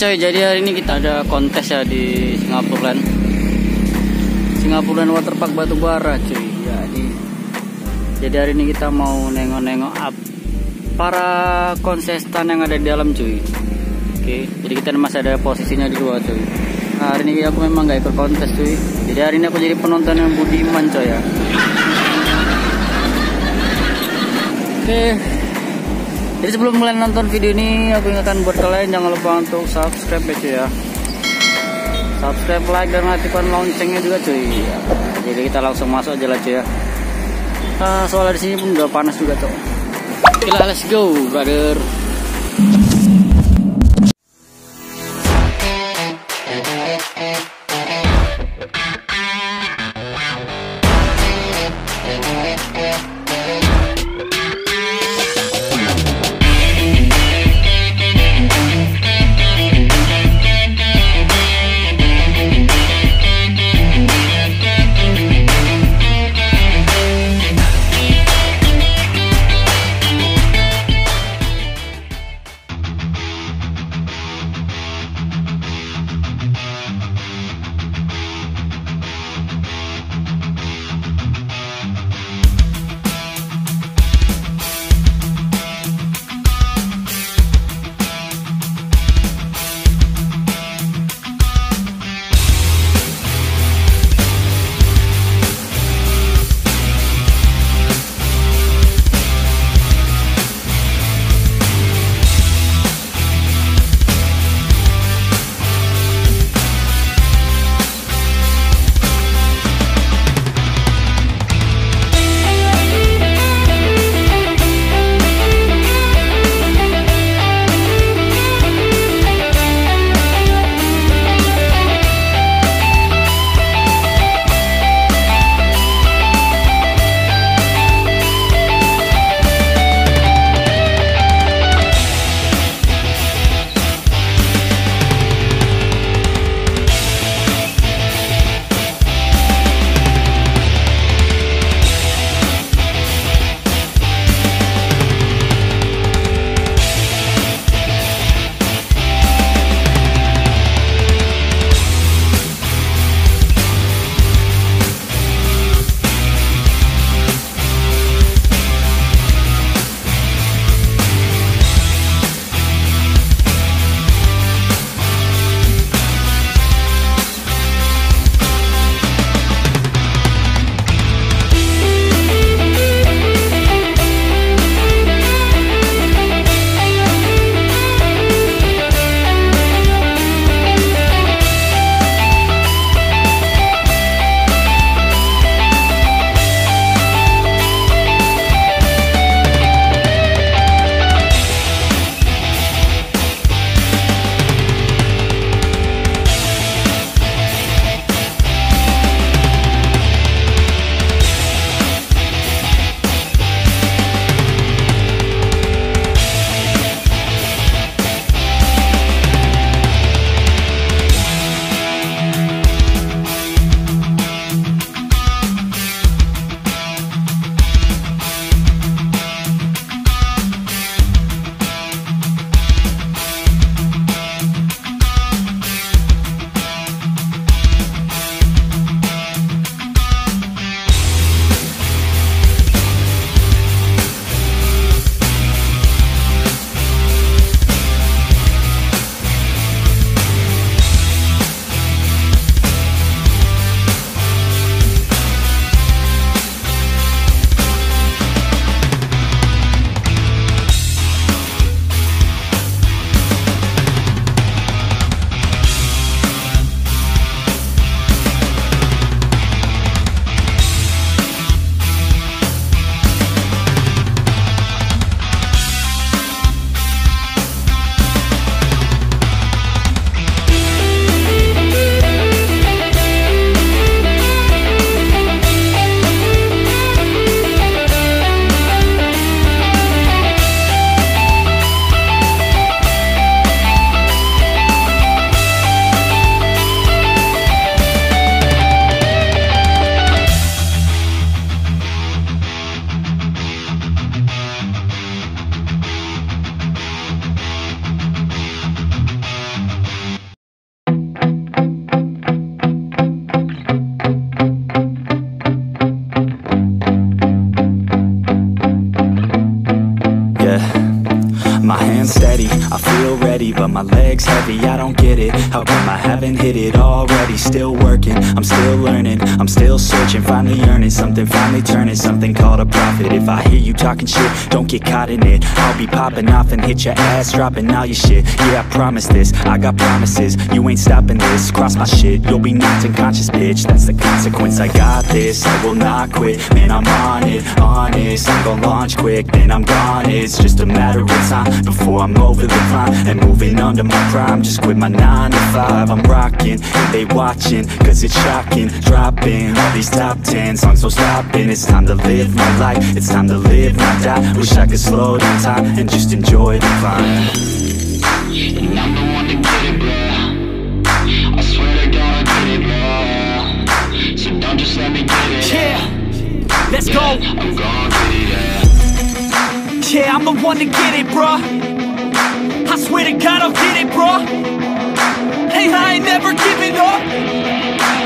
coy, jadi hari ini kita ada kontes ya di Singapura Land Waterpark Batubara cuy. Jadi hari ini kita mau nengok-nengok para kontestan yang ada di dalam cuy. Oke, jadi kita masih ada posisinya di luar cuy. Nah, hari ini aku memang gak ikut kontes cuy. Jadi hari ini aku jadi penonton yang budiman coy ya. Oke. Jadi sebelum mulai nonton video ini, aku ingatkan buat kalian jangan lupa untuk subscribe ya cuy ya. Subscribe, like, dan aktifkan loncengnya juga cuy. Jadi kita langsung masuk aja lah cuy ya. Soalnya di sini pun udah panas juga cuy. Oke lah, let's go brother. I feel ready, but my legs heavy, I don't get it. How come I haven't hit it already? Still working, I'm still learning, I'm still searching, finally earning something, finally turning something called a profit. If I hear you talking shit, don't get caught in it. I'll be popping off and hit your ass, dropping all your shit. Yeah, I promise this, I got promises, you ain't stopping this. Cross my shit, you'll be knocked unconscious, bitch. That's the consequence, I got this, I will not quit. Man, I'm on it, honest, I'm gon' launch quick, then I'm gone. It's just a matter of time before I'm over the climb and moving under my prime. Just quit my 9 to 5, I'm rocking, and they watching, cause it's shocking. Dropping all these top 10 songs, so stopping. It's time to live my life, it's time to live, not die. Wish I could slow down time and just enjoy the climb. And I'm the one to get it, bro. I swear to God I get it, bro. So don't just let me get it. Yeah, let's go. I'm gon' get it, yeah. Yeah, I'm the one to get it, bro. I swear to God I'll get it, bro. Hey, I ain't never giving up.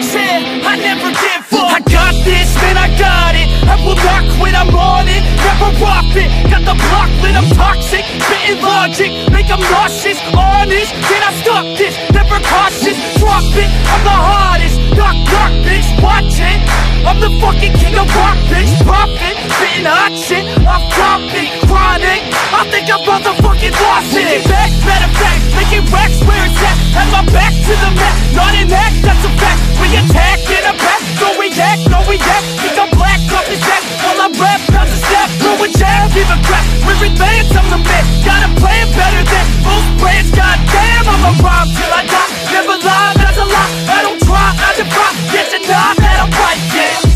Yeah, I never give up. I got this, man, I got it. I will not quit, I'm on it. Never rock it. Got the block lit, I'm toxic. Spitting logic, make them nauseous. Honest, can I stop this? Never cautious, drop it. I'm the hardest. Knock, knock, bitch, watch it. I'm the fucking king of rock, bitch. Profit, spitting hot shit. I'm topic, chronic. I think I'm motherfucking lost it. Taking back, matter of fact, making racks where it's at. Have my back to the mat, not an act, that's a fact. We attack in a back, no react, no react. Think I'm black, up his neck, while I rap, bounce a step, throw a jab, give a crap. We're advanced, I'm the man, got a plan better than most brands. Goddamn, I'm a rhyme till I die. Never lie, that's a lie. I don't try, I defy. Yes and nah, that I'm right, yeah.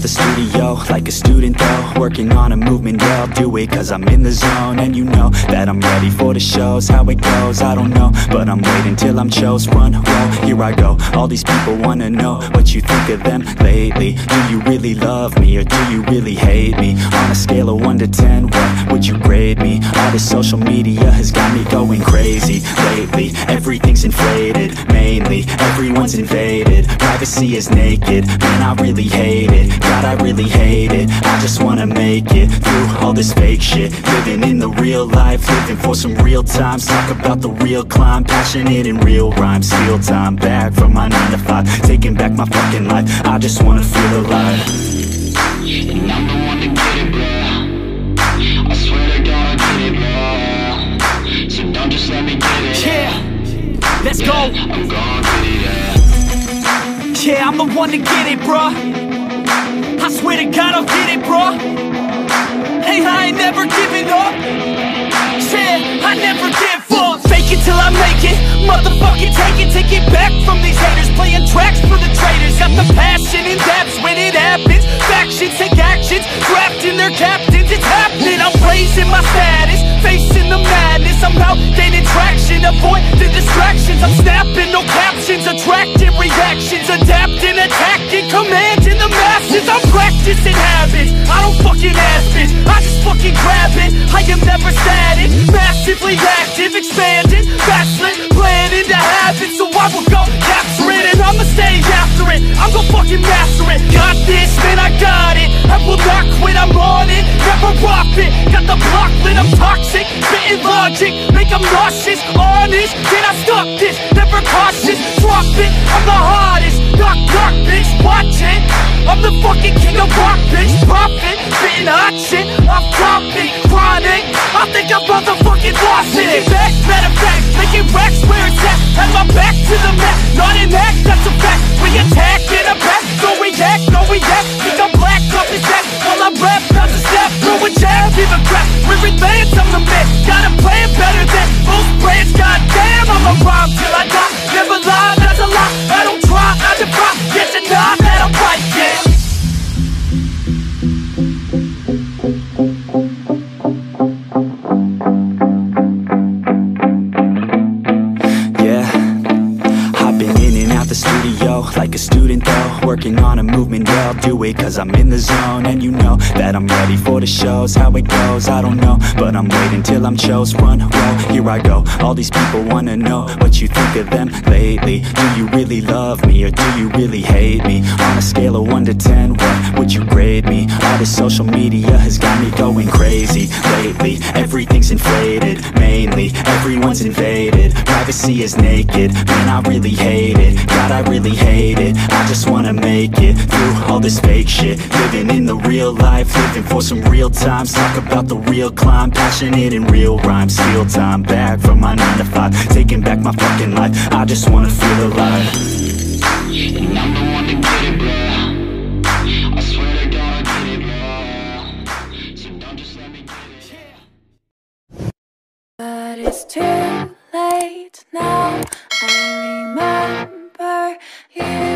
The studio, like a student though, working on a movement, yeah, I'll do it cause I'm in the zone. And you know that I'm ready for the shows. How it goes, I don't know, but I'm waiting till I'm chose. Front row, here I go. All these people wanna know what you think of them lately. Do you really love me or do you really hate me? On a scale of 1 to 10, what would you grade me? All this social media has got me going crazy lately. Everything's inflated, mainly everyone's invaded. Privacy is naked, man, I really hate it. God, I really hate it. I just wanna make it through all this fake shit. Living in the real life, living for some real times. Talk about the real climb, passionate in real rhymes. Steal time back from my 9 to 5, taking back my fucking life. I just wanna feel alive. And I'm the one to get it, bro. I swear to God I get it, bro. So don't just let me get it. Yeah, let's go. I'm gon' get it, yeah. Yeah, I'm the one to get it, bro. I swear to God I'll get it, bro. Hey, I ain't never giving up. Yeah, I never give up. Fake it till I make it. Motherfucking take it back from these haters. Playing tracks for the traitors. Got the passion in depths when it happens. Factions take actions, drafting their captains. It's happening, I'm raising my status, facing the madness. I'm out gaining traction, avoid the distractions. I'm snapping, no captions, attracting reactions. Adapting, attacking, commanding the masses. I'm practicing habits, I don't fucking ask bitch, I just fucking grab it. I am never static, massively active, expanding, backslid, planning to have it. So I will go capture it, and I'ma stay after it. I'm gon' fucking master it. Got this, man, I got it. I will not quit, I'm on it. Never rock it. Got the block lit, I'm toxic. Spitting logic, make them nauseous. Honest, can I stop this? Never cautious, drop it. I'm the hardest. Knock, knock, bitch, watch it. I'm the fucking king of rock, bitch. Profit, spitting hot shit. I'm topic, chronic. I think I'm motherfucking lost it. Taking back, matter of fact, making racks where it's at. Have my back to the mat, not an act, that's a fact. We attack in a back, no react, no react. Think I'm black, up his neck, while I rap, bounce a step, throw a jab, give a crap. We're advanced, I'm the man, got a plan better than most brands. Goddamn, I'm a rhyme till I die. Never lie, that's a lie. I don't try, I defy. Yes and nah, that I'm right, yeah. Like a student though, working on a movement, yeah, I'll do it cause I'm in the zone. And you know that I'm ready for the shows. How it goes, I don't know, but I'm waiting till I'm chose. Front row, here I go. All these people wanna know what you think of them lately. Do you really love me, or do you really hate me? On a scale of 1 to 10, what would you grade me? All this social media has got me going crazy lately. Everything's inflated, mainly everyone's invaded. Privacy is naked, man, I really hate it. God, I really hate it. I just wanna make it through all this fake shit. Living in the real life, living for some real times. Talk about the real climb, passionate in real rhymes. Steal time back from my 9 to 5, taking back my fucking life. I just wanna feel alive. And I'm the one to get it, bro. I swear to God, I get it, bro. So don't just let me get it. But it's too late now. I remember you.